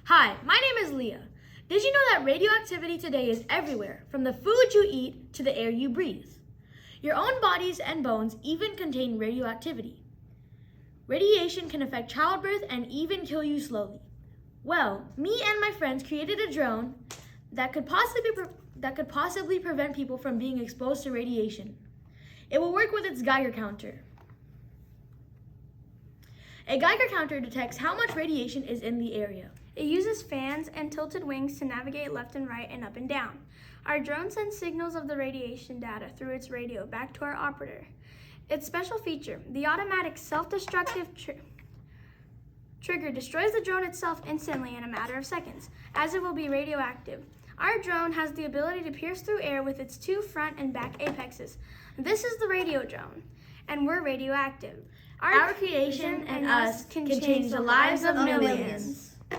Hi, my name is Leah. Did you know that radioactivity today is everywhere, from the food you eat to the air you breathe? Your own bodies and bones even contain radioactivity. Radiation can affect childbirth and even kill you slowly. Well, me and my friends created a drone that could possibly prevent people from being exposed to radiation. It will work with its Geiger counter. A Geiger counter detects how much radiation is in the area. It uses fans and tilted wings to navigate left and right and up and down. Our drone sends signals of the radiation data through its radio back to our operator. Its special feature, the automatic self-destructive trigger, destroys the drone itself instantly in a matter of seconds, as it will be radioactive. Our drone has the ability to pierce through air with its two front and back apexes. This is the radio drone, and we're radioactive. Our creation and us can change the lives of millions.